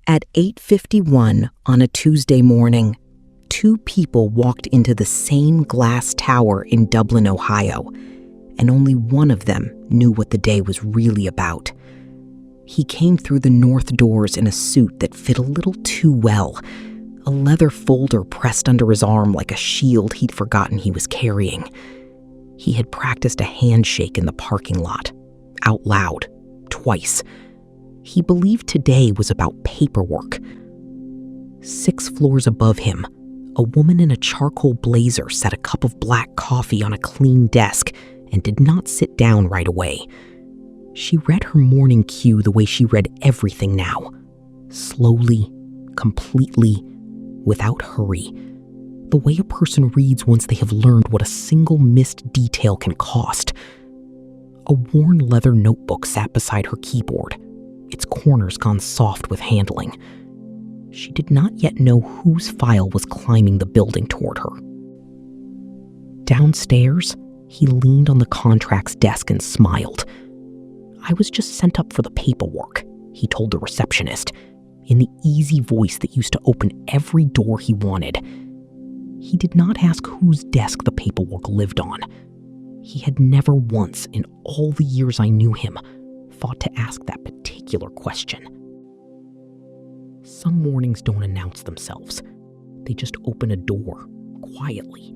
At 8:51 on a Tuesday morning, two people walked into the same glass tower in Dublin, Ohio, and only one of them knew what the day was really about. He came through the north doors in a suit that fit a little too well, a leather folder pressed under his arm like a shield he'd forgotten he was carrying. He had practiced a handshake in the parking lot, out loud, twice. He believed today was about paperwork. 6 floors above him, a woman in a charcoal blazer set a cup of black coffee on a clean desk and did not sit down right away. She read her morning cue the way she read everything now. Slowly, completely, without hurry. The way a person reads once they have learned what a single missed detail can cost. A worn leather notebook sat beside her keyboard, its corners gone soft with handling. She did not yet know whose file was climbing the building toward her. Downstairs, he leaned on the contract's desk and smiled. "I was just sent up for the paperwork," he told the receptionist, in the easy voice that used to open every door he wanted. He did not ask whose desk the paperwork lived on. He had never once, in all the years I knew him, thought to ask that particular question. Some mornings don't announce themselves. They just open a door, quietly,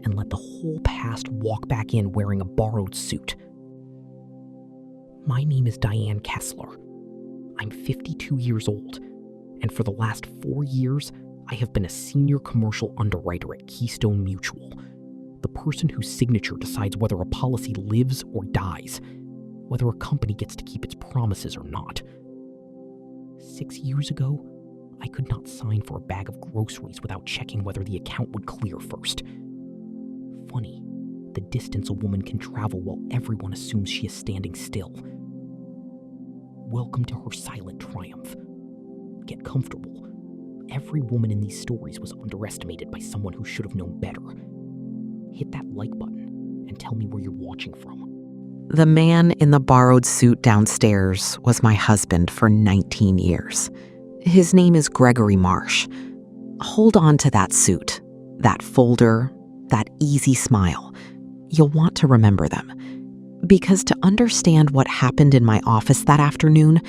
and let the whole past walk back in wearing a borrowed suit. My name is Diane Kessler. I'm 52 years old, and for the last 4 years, I have been a senior commercial underwriter at Keystone Mutual, the person whose signature decides whether a policy lives or dies, whether a company gets to keep its promises or not. 6 years ago, I could not sign for a bag of groceries without checking whether the account would clear first. Funny, the distance a woman can travel while everyone assumes she is standing still. Welcome to her silent triumph. Get comfortable. Every woman in these stories was underestimated by someone who should have known better. Hit that like button and tell me where you're watching from. The man in the borrowed suit downstairs was my husband for 19 years. His name is Gregory Marsh. Hold on to that suit, that folder, that easy smile. You'll want to remember them. Because to understand what happened in my office that afternoon,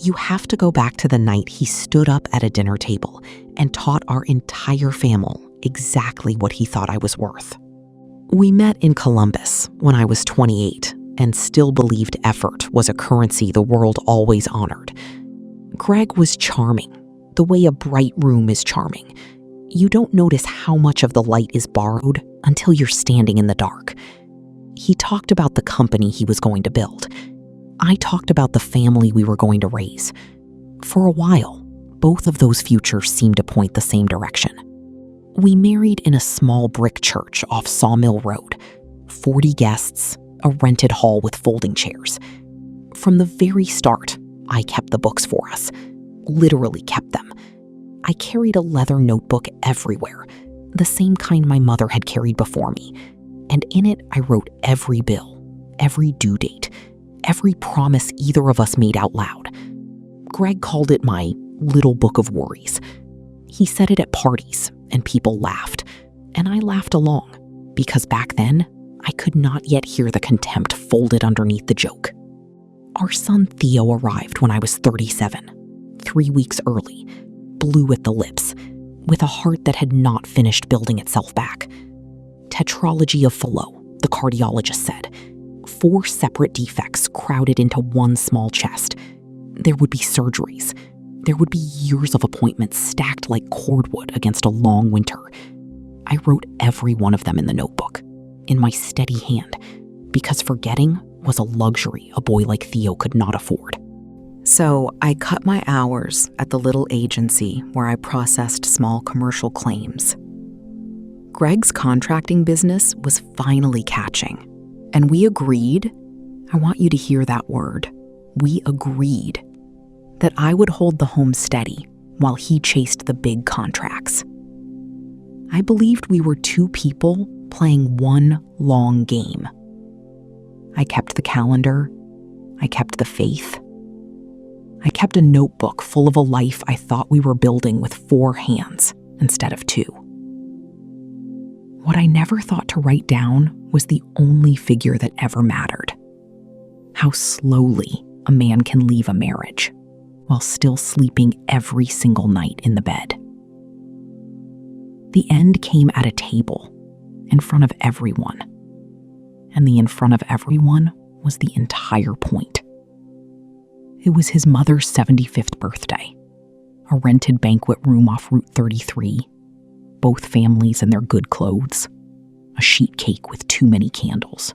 you have to go back to the night he stood up at a dinner table and taught our entire family exactly what he thought I was worth. We met in Columbus when I was 28 and still believed effort was a currency the world always honored. Greg was charming, the way a bright room is charming. You don't notice how much of the light is borrowed until you're standing in the dark. He talked about the company he was going to build. I talked about the family we were going to raise. For a while, both of those futures seemed to point the same direction. We married in a small brick church off Sawmill Road. 40 guests, a rented hall with folding chairs. From the very start, I kept the books for us. Literally kept them. I carried a leather notebook everywhere, the same kind my mother had carried before me. And in it, I wrote every bill, every due date, every promise either of us made out loud. Greg called it my little book of worries. He said it at parties, and people laughed. And I laughed along, because back then, I could not yet hear the contempt folded underneath the joke. Our son Theo arrived when I was 37, 3 weeks early, blue at the lips, with a heart that had not finished building itself back. Tetralogy of Fallot, the cardiologist said. 4 separate defects crowded into one small chest. There would be surgeries. There would be years of appointments stacked like cordwood against a long winter. I wrote every one of them in the notebook, in my steady hand, because forgetting was a luxury a boy like Theo could not afford. So I cut my hours at the little agency where I processed small commercial claims. Greg's contracting business was finally catching, and we agreed, I want you to hear that word, we agreed, that I would hold the home steady while he chased the big contracts. I believed we were 2 people playing one long game. I kept the calendar, I kept the faith, I kept a notebook full of a life I thought we were building with 4 hands instead of 2. What I never thought to write down was the only figure that ever mattered. How slowly a man can leave a marriage while still sleeping every single night in the bed. The end came at a table in front of everyone, and the in front of everyone was the entire point. It was his mother's 75th birthday, a rented banquet room off Route 33, both families in their good clothes, a sheet cake with too many candles.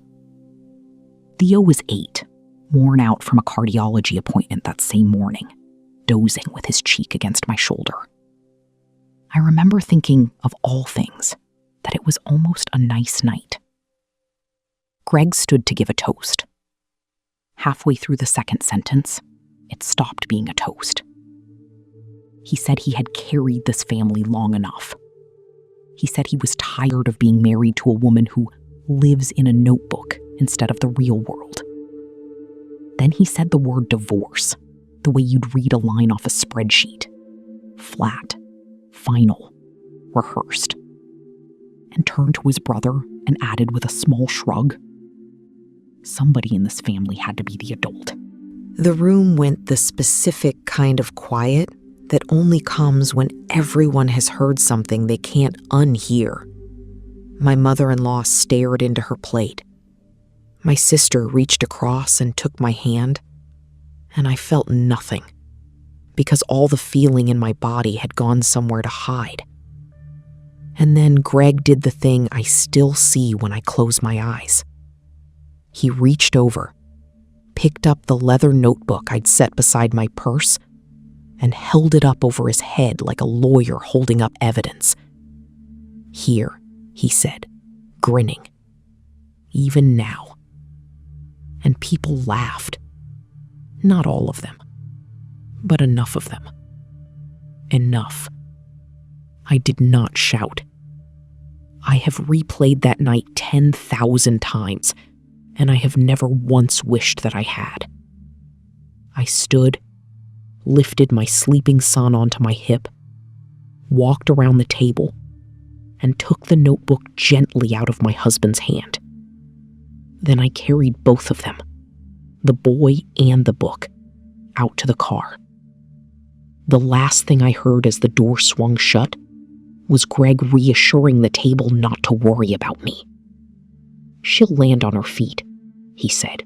Theo was 8, worn out from a cardiology appointment that same morning, dozing with his cheek against my shoulder. I remember thinking, of all things, that it was almost a nice night. Greg stood to give a toast. Halfway through the second sentence, it stopped being a toast. He said he had carried this family long enough. He said he was tired of being married to a woman who lives in a notebook instead of the real world. Then he said the word divorce, the way you'd read a line off a spreadsheet. Flat, final, rehearsed. And turned to his brother and added with a small shrug, somebody in this family had to be the adult. The room went the specific kind of quiet that only comes when everyone has heard something they can't unhear. My mother-in-law stared into her plate. My sister reached across and took my hand, and I felt nothing, because all the feeling in my body had gone somewhere to hide. And then Greg did the thing I still see when I close my eyes. He reached over, picked up the leather notebook I'd set beside my purse, and held it up over his head like a lawyer holding up evidence. "Here," he said, grinning. "Even now." And people laughed. Not all of them, but enough of them. Enough. I did not shout. I have replayed that night 10,000 times, and I have never once wished that I had. I stood, lifted my sleeping son onto my hip, walked around the table, and took the notebook gently out of my husband's hand. Then I carried both of them, the boy and the book, out to the car. The last thing I heard as the door swung shut was Greg reassuring the table not to worry about me. "She'll land on her feet," he said.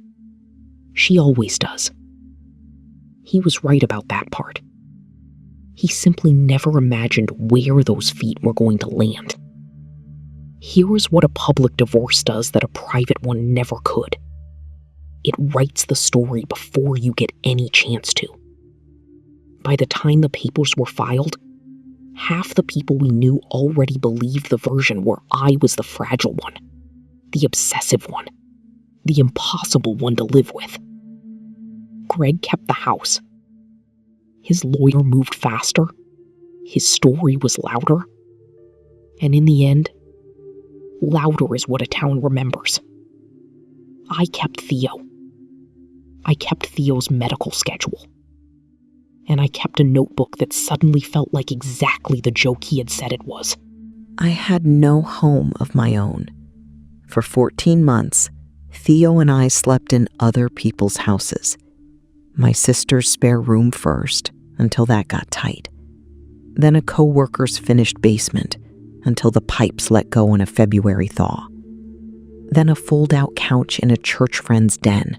"She always does." He was right about that part. He simply never imagined where those feet were going to land. Here is what a public divorce does that a private one never could. It writes the story before you get any chance to. By the time the papers were filed, half the people we knew already believed the version where I was the fragile one, the obsessive one, the impossible one to live with. Greg kept the house. His lawyer moved faster. His story was louder. And in the end, louder is what a town remembers. I kept Theo. I kept Theo's medical schedule. And I kept a notebook that suddenly felt like exactly the joke he had said it was. I had no home of my own. For 14 months, Theo and I slept in other people's houses. My sister's spare room first, until that got tight. Then a co-worker's finished basement, until the pipes let go in a February thaw. Then a fold-out couch in a church friend's den,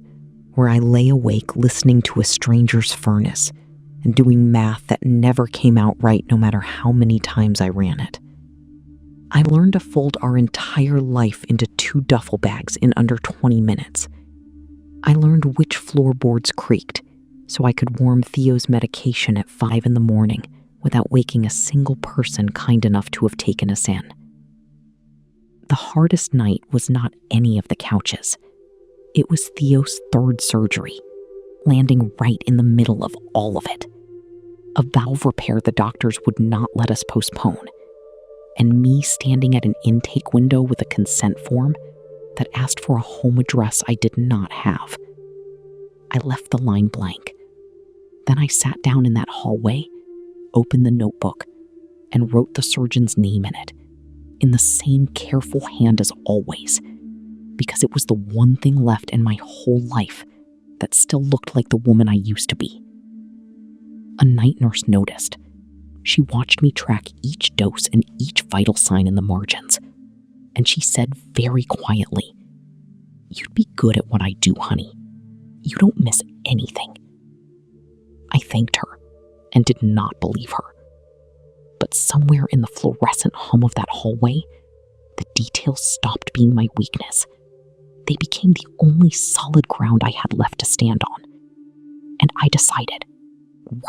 where I lay awake listening to a stranger's furnace and doing math that never came out right no matter how many times I ran it. I learned to fold our entire life into 2 duffel bags in under 20 minutes. I learned which floorboards creaked so I could warm Theo's medication at 5 a.m. without waking a single person kind enough to have taken us in. The hardest night was not any of the couches. It was Theo's 3rd surgery, landing right in the middle of all of it. A valve repair the doctors would not let us postpone, and me standing at an intake window with a consent form that asked for a home address I did not have. I left the line blank. Then I sat down in that hallway, opened the notebook, and wrote the surgeon's name in it, in the same careful hand as always, because it was the one thing left in my whole life that still looked like the woman I used to be. A night nurse noticed. She watched me track each dose and each vital sign in the margins, and she said very quietly, "You'd be good at what I do, honey. You don't miss anything." I thanked her and did not believe her. But somewhere in the fluorescent hum of that hallway, the details stopped being my weakness. They became the only solid ground I had left to stand on. And I decided,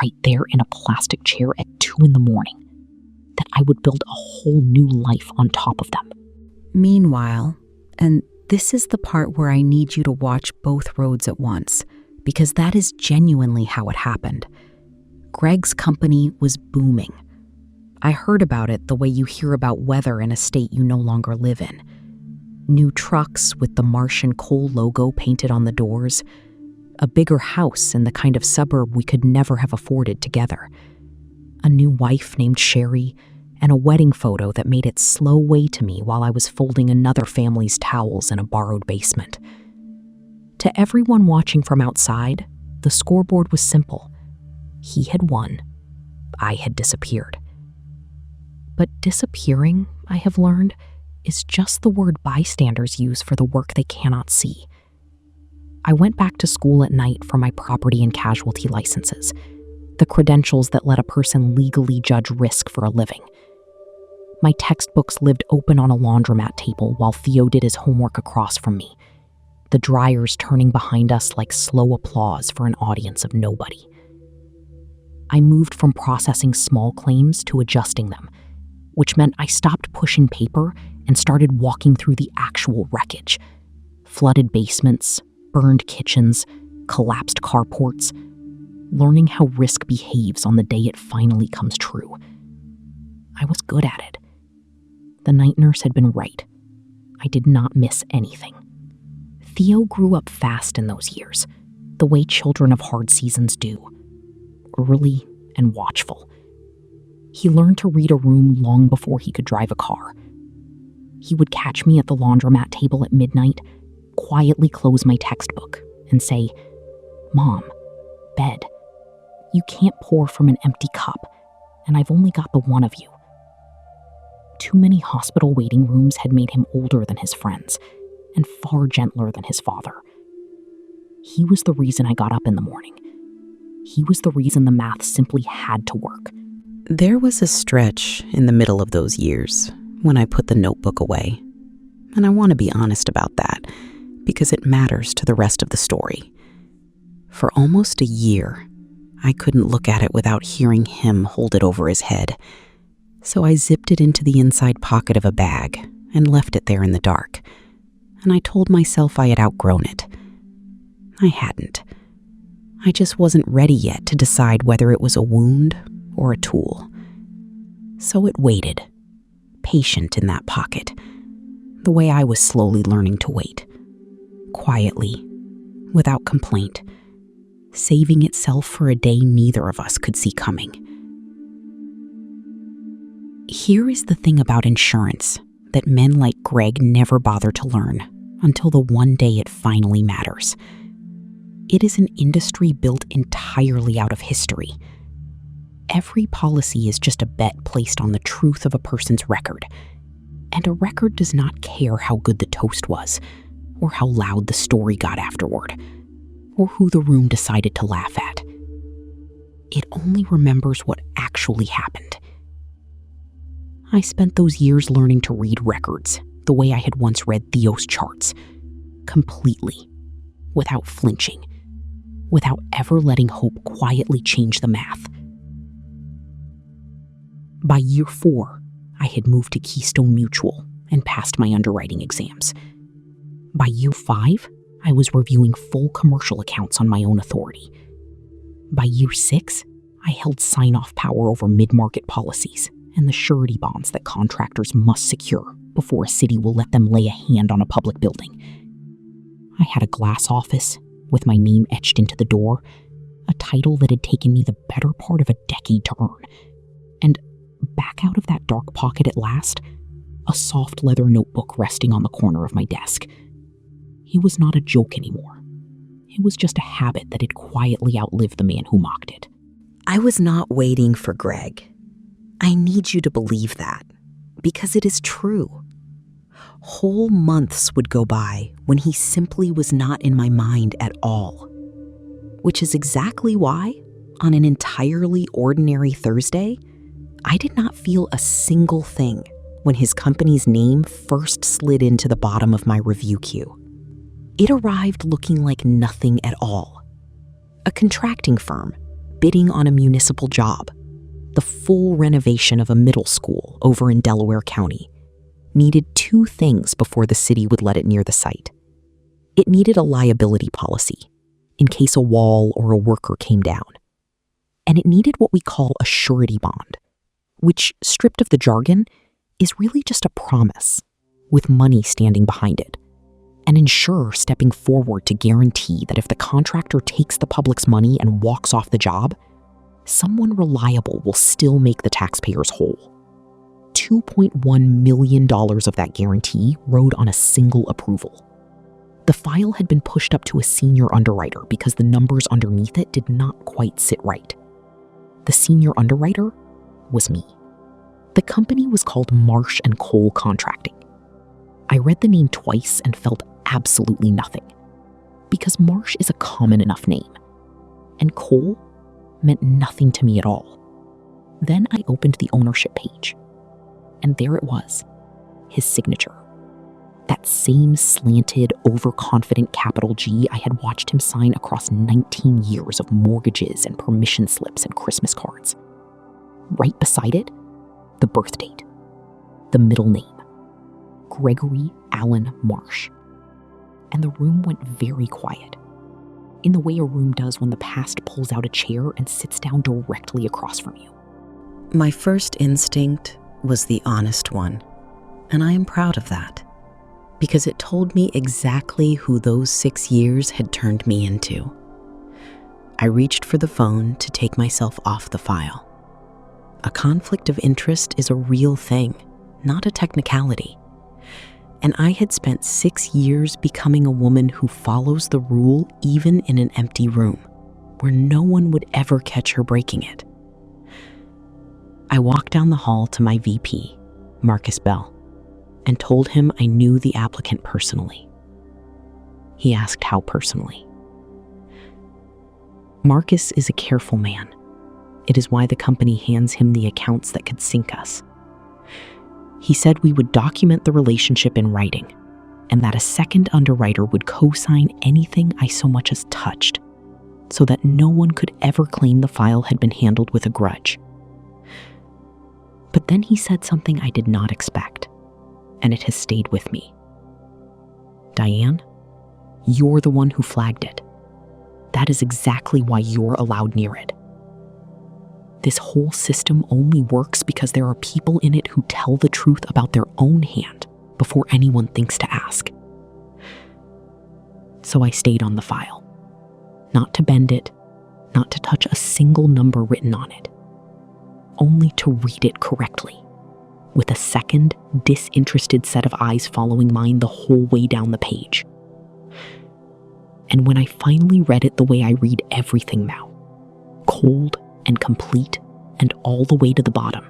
right there in a plastic chair at 2 a.m, that I would build a whole new life on top of them. Meanwhile, and this is the part where I need you to watch both roads at once, because that is genuinely how it happened. Greg's company was booming. I heard about it the way you hear about weather in a state you no longer live in. New trucks with the Marsh & Coal logo painted on the doors, a bigger house in the kind of suburb we could never have afforded together, a new wife named Sherry, and a wedding photo that made its slow way to me while I was folding another family's towels in a borrowed basement. To everyone watching from outside, the scoreboard was simple. He had won. I had disappeared. But disappearing, I have learned, is just the word bystanders use for the work they cannot see. I went back to school at night for my property and casualty licenses, the credentials that let a person legally judge risk for a living. My textbooks lived open on a laundromat table while Theo did his homework across from me, the dryers turning behind us like slow applause for an audience of nobody. I moved from processing small claims to adjusting them, which meant I stopped pushing paper and started walking through the actual wreckage. Flooded basements, burned kitchens, collapsed carports, learning how risk behaves on the day it finally comes true. I was good at it. The night nurse had been right. I did not miss anything. Theo grew up fast in those years, the way children of hard seasons do, early and watchful. He learned to read a room long before he could drive a car. He would catch me at the laundromat table at midnight, quietly close my textbook, and say, "Mom, bed. You can't pour from an empty cup, and I've only got the one of you." Too many hospital waiting rooms had made him older than his friends, and far gentler than his father. He was the reason I got up in the morning. He was the reason the math simply had to work. There was a stretch in the middle of those years when I put the notebook away. And I want to be honest about that, because it matters to the rest of the story. For almost a year, I couldn't look at it without hearing him hold it over his head. So I zipped it into the inside pocket of a bag and left it there in the dark. And I told myself I had outgrown it. I hadn't. I just wasn't ready yet to decide whether it was a wound or a tool. So it waited, patient in that pocket, the way I was slowly learning to wait, quietly, without complaint, saving itself for a day neither of us could see coming. Here is the thing about insurance that men like Greg never bother to learn until the one day it finally matters. It is an industry built entirely out of history. Every policy is just a bet placed on the truth of a person's record, and a record does not care how good the toast was, or how loud the story got afterward, or who the room decided to laugh at. It only remembers what actually happened. I spent those years learning to read records the way I had once read Theo's charts, completely, without flinching, without ever letting hope quietly change the math. By year 4, I had moved to Keystone Mutual and passed my underwriting exams. By year 5, I was reviewing full commercial accounts on my own authority. By year 6, I held sign-off power over mid-market policies and the surety bonds that contractors must secure before a city will let them lay a hand on a public building. I had a glass office with my name etched into the door, a title that had taken me the better part of a decade to earn. And back out of that dark pocket at last, a soft leather notebook resting on the corner of my desk. He was not a joke anymore. It was just a habit that had quietly outlived the man who mocked it. I was not waiting for Greg. I need you to believe that, because it is true. Whole months would go by when he simply was not in my mind at all. Which is exactly why, on an entirely ordinary Thursday, I did not feel a single thing when his company's name first slid into the bottom of my review queue. It arrived looking like nothing at all. A contracting firm bidding on a municipal job, the full renovation of a middle school over in Delaware County, needed two things before the city would let it near the site. It needed a liability policy in case a wall or a worker came down. And it needed what we call a surety bond, which, stripped of the jargon, is really just a promise with money standing behind it. An insurer stepping forward to guarantee that if the contractor takes the public's money and walks off the job, someone reliable will still make the taxpayers whole. $2.1 million of that guarantee rode on a single approval. The file had been pushed up to a senior underwriter because the numbers underneath it did not quite sit right. The senior underwriter was me. The company was called Marsh & Cole Contracting. I read the name twice and felt absolutely nothing, because Marsh is a common enough name, and Cole meant nothing to me at all. Then I opened the ownership page, and there it was, his signature. That same slanted, overconfident capital G I had watched him sign across 19 years of mortgages and permission slips and Christmas cards. Right beside it, the birth date, the middle name, Gregory Allen Marsh. And the room went very quiet, in the way a room does when the past pulls out a chair and sits down directly across from you. My first instinct was the honest one, and I am proud of that, because it told me exactly who those 6 years had turned me into. I reached for the phone to take myself off the file. A conflict of interest is a real thing, not a technicality. And I had spent 6 years becoming a woman who follows the rule even in an empty room, where no one would ever catch her breaking it. I walked down the hall to my VP, Marcus Bell, and told him I knew the applicant personally. He asked how personally. Marcus is a careful man. It is why the company hands him the accounts that could sink us. He said we would document the relationship in writing, and that a second underwriter would co-sign anything I so much as touched, so that no one could ever claim the file had been handled with a grudge. But then he said something I did not expect, and it has stayed with me. Diane, you're the one who flagged it. That is exactly why you're allowed near it. This whole system only works because there are people in it who tell the truth about their own hand before anyone thinks to ask. So I stayed on the file, not to bend it, not to touch a single number written on it, only to read it correctly, with a second, disinterested set of eyes following mine the whole way down the page. And when I finally read it the way I read everything now, cold and complete and all the way to the bottom,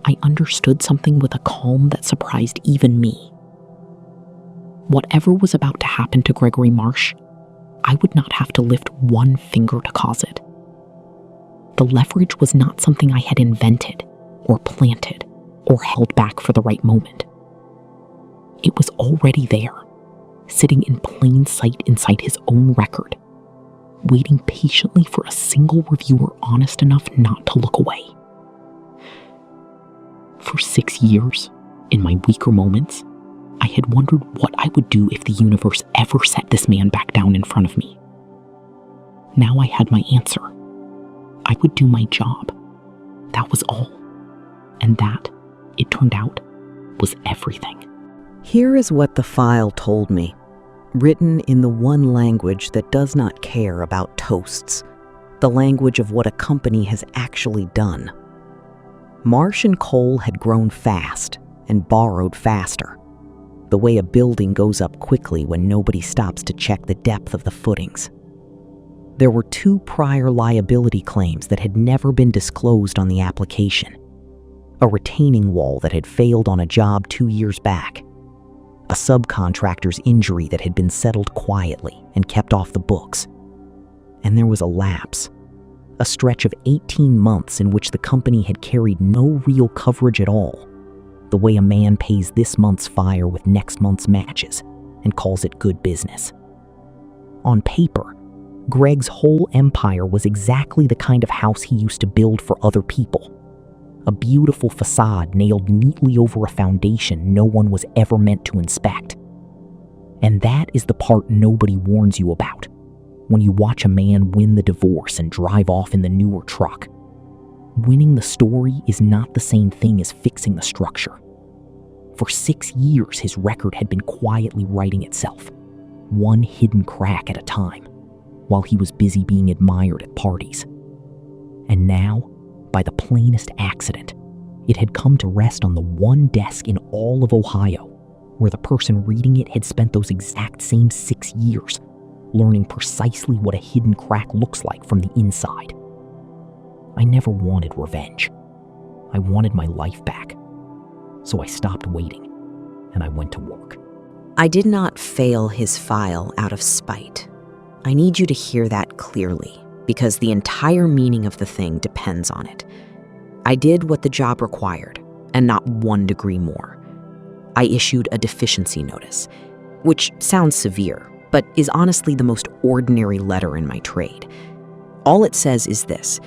I understood something with a calm that surprised even me. Whatever was about to happen to Gregory Marsh, I would not have to lift one finger to cause it. The leverage was not something I had invented or planted or held back for the right moment. It was already there, sitting in plain sight inside his own record, waiting patiently for a single reviewer honest enough not to look away. For 6 years, in my weaker moments, I had wondered what I would do if the universe ever set this man back down in front of me. Now I had my answer. I would do my job. That was all. And that, it turned out, was everything. Here is what the file told me, written in the one language that does not care about toasts, the language of what a company has actually done. Marsh and Cole had grown fast and borrowed faster, the way a building goes up quickly when nobody stops to check the depth of the footings. There were 2 prior liability claims that had never been disclosed on the application. A retaining wall that had failed on a job 2 years back. A subcontractor's injury that had been settled quietly and kept off the books. And there was a lapse. A stretch of 18 months in which the company had carried no real coverage at all. The way a man pays this month's fire with next month's matches and calls it good business. On paper, Greg's whole empire was exactly the kind of house he used to build for other people. A beautiful facade nailed neatly over a foundation no one was ever meant to inspect. And that is the part nobody warns you about when you watch a man win the divorce and drive off in the newer truck. Winning the story is not the same thing as fixing the structure. For 6 years, his record had been quietly righting itself, one hidden crack at a time, while he was busy being admired at parties. And now, by the plainest accident, it had come to rest on the one desk in all of Ohio, where the person reading it had spent those exact same 6 years, learning precisely what a hidden crack looks like from the inside. I never wanted revenge. I wanted my life back. So I stopped waiting, and I went to work. I did not fail his file out of spite. I need you to hear that clearly, because the entire meaning of the thing depends on it. I did what the job required, and not 1 degree more. I issued a deficiency notice, which sounds severe, but is honestly the most ordinary letter in my trade. All it says is this: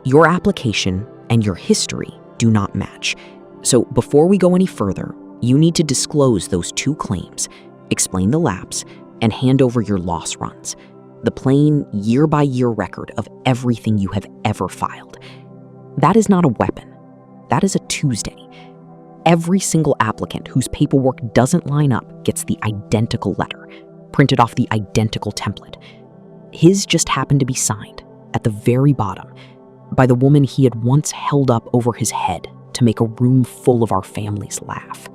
your application and your history do not match. So before we go any further, you need to disclose those 2 claims, explain the lapse, and hand over your loss runs. The plain year-by-year record of everything you have ever filed. That is not a weapon. That is a Tuesday. Every single applicant whose paperwork doesn't line up gets the identical letter, printed off the identical template. His just happened to be signed, at the very bottom, by the woman he had once held up over his head to make a room full of our families laugh.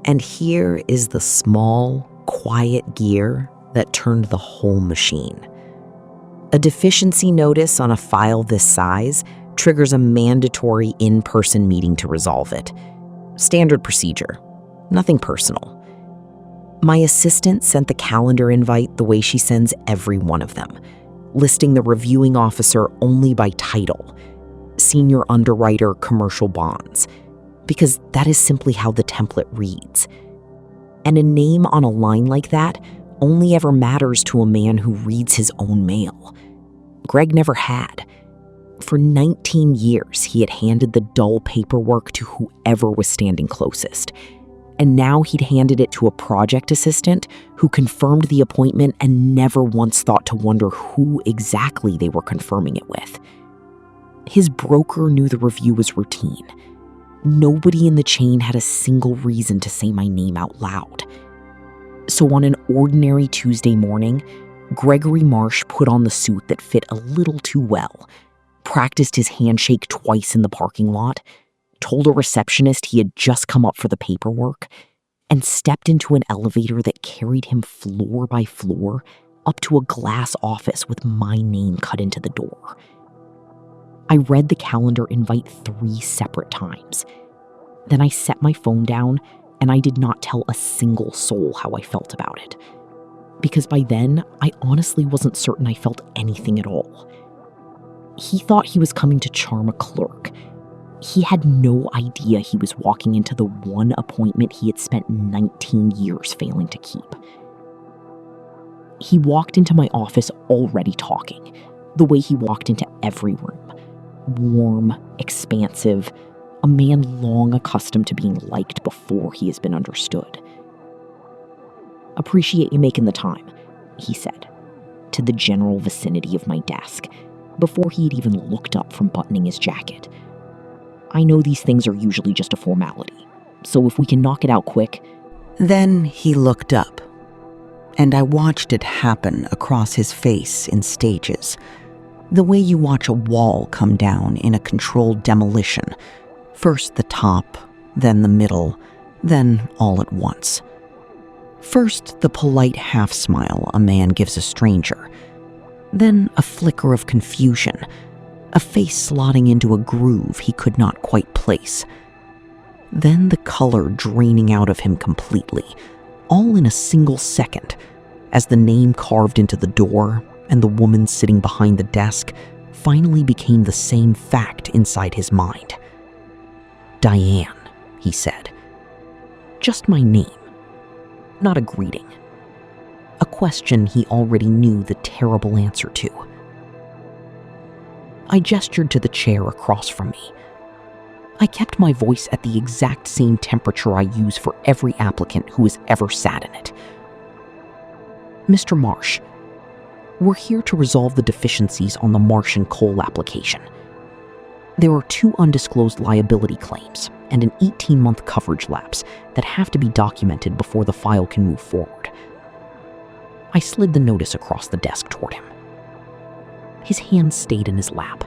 And here is the small, quiet gear that turned the whole machine. A deficiency notice on a file this size triggers a mandatory in-person meeting to resolve it. Standard procedure, nothing personal. My assistant sent the calendar invite the way she sends every one of them, listing the reviewing officer only by title, Senior Underwriter Commercial Bonds, because that is simply how the template reads. And a name on a line like that only ever matters to a man who reads his own mail. Greg never had. For 19 years, he had handed the dull paperwork to whoever was standing closest. And now he'd handed it to a project assistant who confirmed the appointment and never once thought to wonder who exactly they were confirming it with. His broker knew the review was routine. Nobody in the chain had a single reason to say my name out loud. So on an ordinary Tuesday morning, Gregory Marsh put on the suit that fit a little too well, practiced his handshake twice in the parking lot, told a receptionist he had just come up for the paperwork, and stepped into an elevator that carried him floor by floor up to a glass office with my name cut into the door. I read the calendar invite 3 separate times. Then I set my phone down and I did not tell a single soul how I felt about it. Because by then, I honestly wasn't certain I felt anything at all. He thought he was coming to charm a clerk. He had no idea he was walking into the one appointment he had spent 19 years failing to keep. He walked into my office already talking, the way he walked into every room. Warm, expansive, a man long accustomed to being liked before he has been understood. "Appreciate you making the time," he said, to the general vicinity of my desk, before he had even looked up from buttoning his jacket. "I know these things are usually just a formality, so if we can knock it out quick." Then he looked up, and I watched it happen across his face in stages, the way you watch a wall come down in a controlled demolition. First the top, then the middle, then all at once. First, the polite half-smile a man gives a stranger. Then a flicker of confusion, a face slotting into a groove he could not quite place. Then the color draining out of him completely, all in a single second, as the name carved into the door and the woman sitting behind the desk finally became the same fact inside his mind. Diane, he said. Just my name. Not a greeting. A question he already knew the terrible answer to. I gestured to the chair across from me. I kept my voice at the exact same temperature I use for every applicant who has ever sat in it. Mr. Marsh, we're here to resolve the deficiencies on the Marsh and Cole application. There are 2 undisclosed liability claims and an 18-month coverage lapse that have to be documented before the file can move forward. I slid the notice across the desk toward him. His hand stayed in his lap.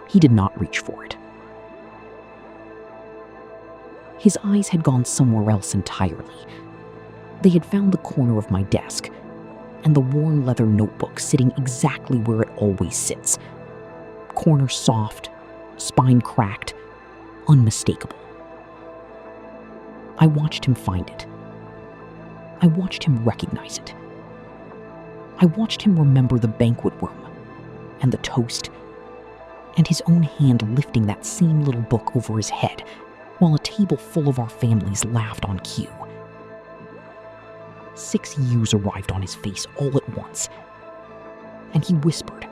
He did not reach for it. His eyes had gone somewhere else entirely. They had found the corner of my desk and the worn leather notebook sitting exactly where it always sits. Corner soft, spine cracked, unmistakable. I watched him find it. I watched him recognize it. I watched him remember the banquet room and the toast and his own hand lifting that same little book over his head while a table full of our families laughed on cue. 6 years arrived on his face all at once, and he whispered,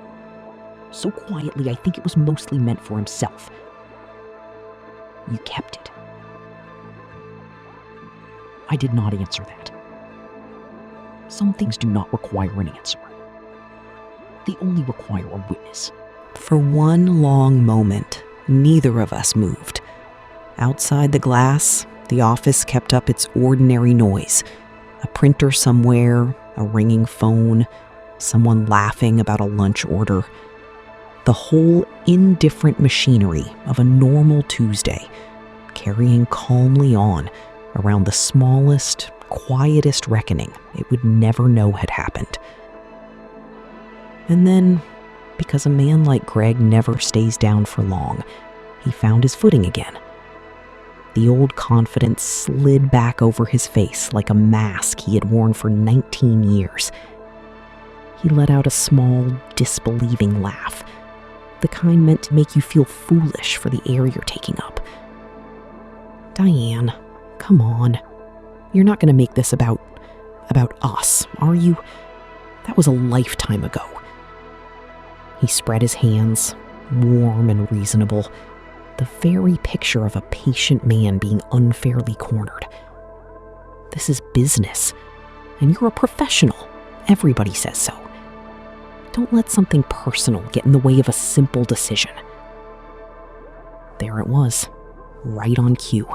so quietly I think it was mostly meant for himself, "You kept it." I did not answer that. Some things do not require an answer. They only require a witness. For one long moment, neither of us moved. Outside the glass, the office kept up its ordinary noise. A printer somewhere, a ringing phone, someone laughing about a lunch order. The whole indifferent machinery of a normal Tuesday, carrying calmly on around the smallest, quietest reckoning it would never know had happened. And then, because a man like Greg never stays down for long, he found his footing again. The old confidence slid back over his face like a mask he had worn for 19 years. He let out a small, disbelieving laugh, the kind meant to make you feel foolish for the air you're taking up. Diane, come on. You're not going to make this about us, are you? That was a lifetime ago. He spread his hands, warm and reasonable, the very picture of a patient man being unfairly cornered. This is business, and you're a professional. Everybody says so. Don't let something personal get in the way of a simple decision. There it was, right on cue.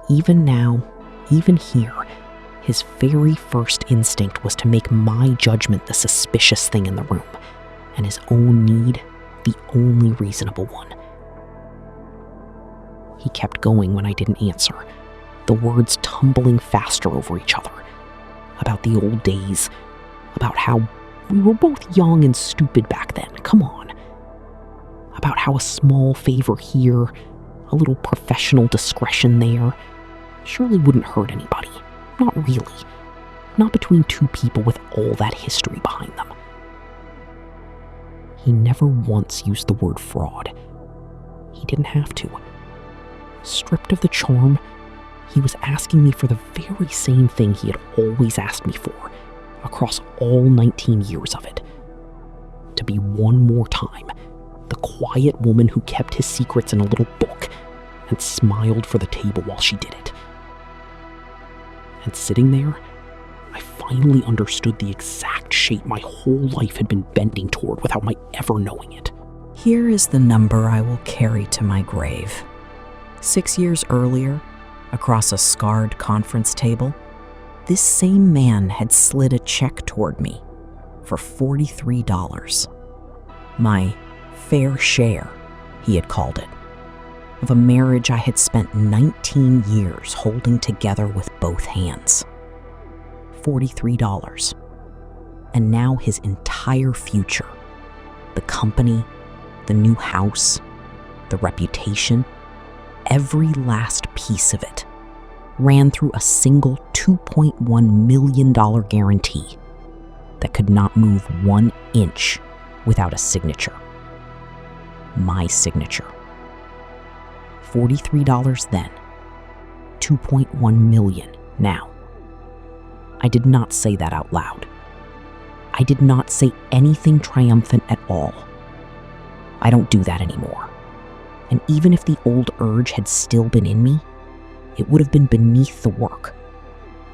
Even now, even here, his very first instinct was to make my judgment the suspicious thing in the room, and his own need the only reasonable one. He kept going when I didn't answer, the words tumbling faster over each other. About the old days, about how we were both young and stupid back then, come on. About how a small favor here, a little professional discretion there, surely wouldn't hurt anybody. Not really. Not between 2 people with all that history behind them. He never once used the word fraud. He didn't have to. Stripped of the charm, he was asking me for the very same thing he had always asked me for, across all 19 years of it. To be one more time, the quiet woman who kept his secrets in a little book and smiled for the table while she did it. And sitting there, I finally understood the exact shape my whole life had been bending toward without my ever knowing it. Here is the number I will carry to my grave. 6 years earlier, across a scarred conference table, This same man had slid a check toward me for $43. My fair share, he had called it, of a marriage I had spent 19 years holding together with both hands. $43. And now his entire future, the company, the new house, the reputation, every last piece of it, ran through a single $2.1 million guarantee that could not move 1 inch without a signature. My signature. $43 then, $2.1 million now. I did not say that out loud. I did not say anything triumphant at all. I don't do that anymore. And even if the old urge had still been in me, it would have been beneath the work.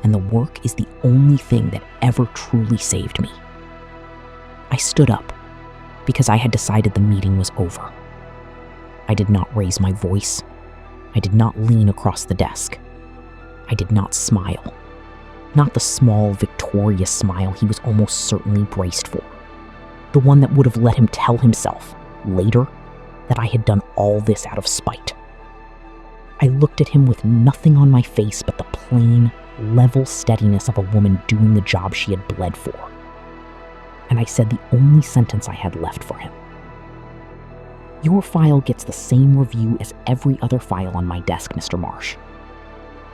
And the work is the only thing that ever truly saved me. I stood up because I had decided the meeting was over. I did not raise my voice. I did not lean across the desk. I did not smile. Not the small, victorious smile he was almost certainly braced for. The one that would have let him tell himself, later, that I had done all this out of spite. I looked at him with nothing on my face but the plain, level steadiness of a woman doing the job she had bled for. And I said the only sentence I had left for him. Your file gets the same review as every other file on my desk, Mr. Marsh.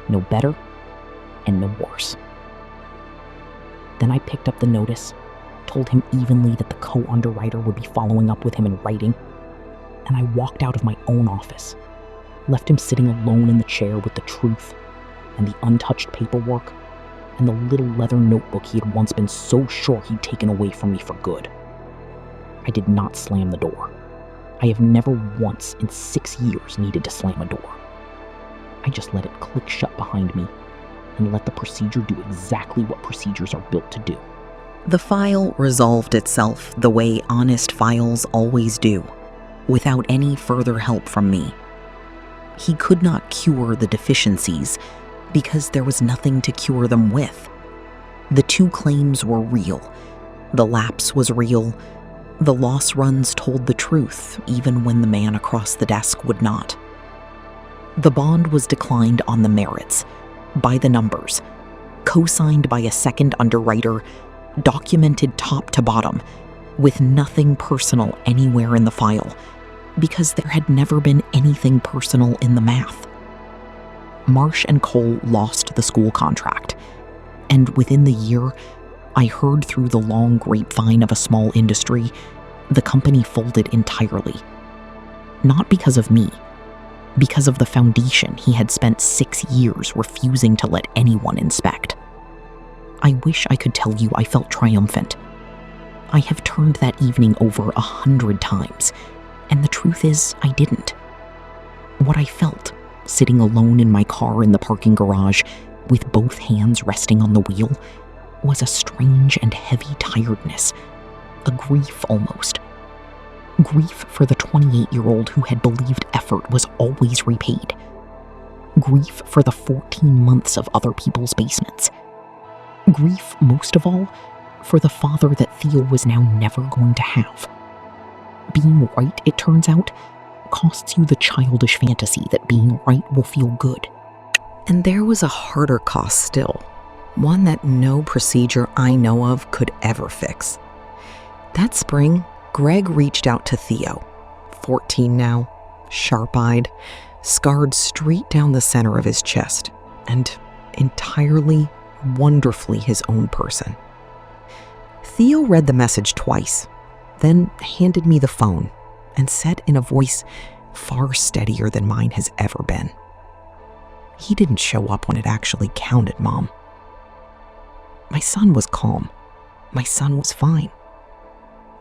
No better and no worse. Then I picked up the notice, told him evenly that the co-underwriter would be following up with him in writing, and I walked out of my own office, left him sitting alone in the chair with the truth and the untouched paperwork and the little leather notebook he had once been so sure he'd taken away from me for good. I did not slam the door. I have never once in 6 years needed to slam a door. I just let it click shut behind me and let the procedure do exactly what procedures are built to do. The file resolved itself the way honest files always do, without any further help from me. He could not cure the deficiencies because there was nothing to cure them with. The 2 claims were real. The lapse was real. The loss runs told the truth, even when the man across the desk would not. The bond was declined on the merits, by the numbers, co-signed by a second underwriter, documented top to bottom, with nothing personal anywhere in the file, because there had never been anything personal in the math. Marsh and Cole lost the school contract, and within the year, I heard through the long grapevine of a small industry, the company folded entirely. Not because of me, because of the foundation he had spent 6 years refusing to let anyone inspect. I wish I could tell you I felt triumphant. I have turned that evening over 100 times, and the truth is, I didn't. What I felt, sitting alone in my car in the parking garage, with both hands resting on the wheel, was a strange and heavy tiredness, a grief almost. Grief for the 28-year-old who had believed effort was always repaid. Grief for the 14 months of other people's basements. Grief, most of all, for the father that Theo was now never going to have. Being right, it turns out, costs you the childish fantasy that being right will feel good. And there was a harder cost still, one that no procedure I know of could ever fix. That spring, Greg reached out to Theo, 14 now, sharp-eyed, scarred straight down the center of his chest, and entirely, wonderfully his own person. Theo read the message twice, then handed me the phone and said in a voice far steadier than mine has ever been, "He didn't show up when it actually counted, Mom." My son was calm. My son was fine.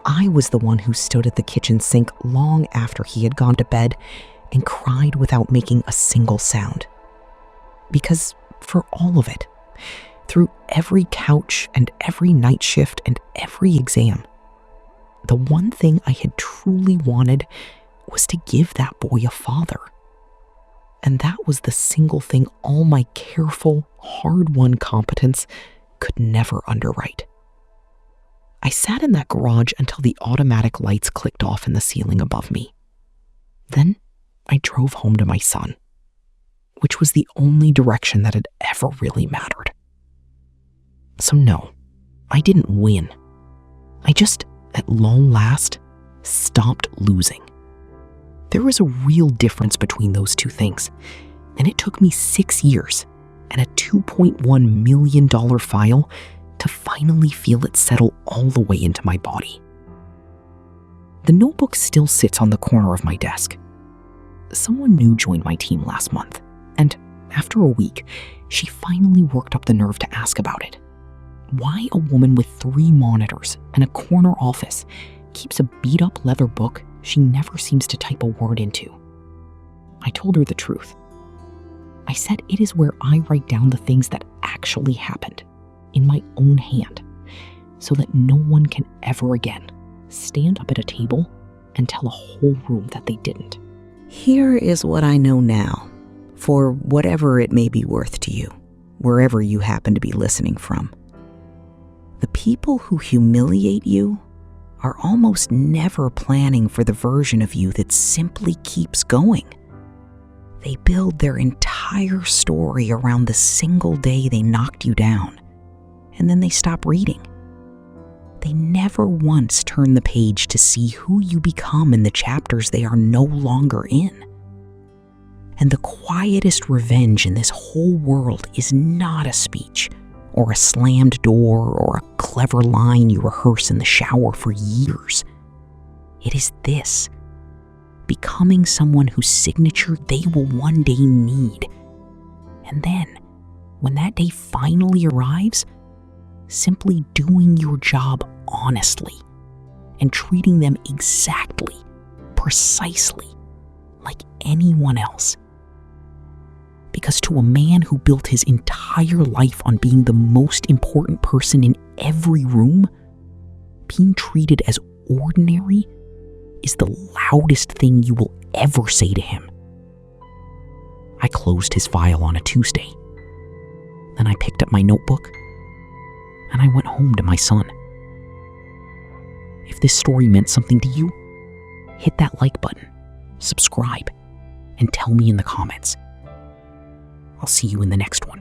I was the one who stood at the kitchen sink long after he had gone to bed and cried without making a single sound. Because for all of it, through every couch and every night shift and every exam, the one thing I had truly wanted was to give that boy a father. And that was the single thing all my careful, hard-won competence could never underwrite. I sat in that garage until the automatic lights clicked off in the ceiling above me. Then I drove home to my son, which was the only direction that had ever really mattered. So no, I didn't win. I just, at long last, stopped losing. There was a real difference between those two things, and it took me 6 years and a $2.1 million file to finally feel it settle all the way into my body. The notebook still sits on the corner of my desk. Someone new joined my team last month, and after a week, she finally worked up the nerve to ask about it. Why a woman with 3 monitors and a corner office keeps a beat-up leather book she never seems to type a word into. I told her the truth. I said it is where I write down the things that actually happened, in my own hand, so that no one can ever again stand up at a table and tell a whole room that they didn't. Here is what I know now, for whatever it may be worth to you, wherever you happen to be listening from. The people who humiliate you are almost never planning for the version of you that simply keeps going. They build their entire story around the single day they knocked you down, and then they stop reading. They never once turn the page to see who you become in the chapters they are no longer in. And the quietest revenge in this whole world is not a speech, or a slammed door, or a clever line you rehearse in the shower for years. It is this: becoming someone whose signature they will one day need. And then, when that day finally arrives, simply doing your job honestly and treating them exactly, precisely, like anyone else. Because to a man who built his entire life on being the most important person in every room, being treated as ordinary is the loudest thing you will ever say to him. I closed his file on a Tuesday. Then I picked up my notebook and I went home to my son. If this story meant something to you, hit that like button, subscribe, and tell me in the comments. I'll see you in the next one.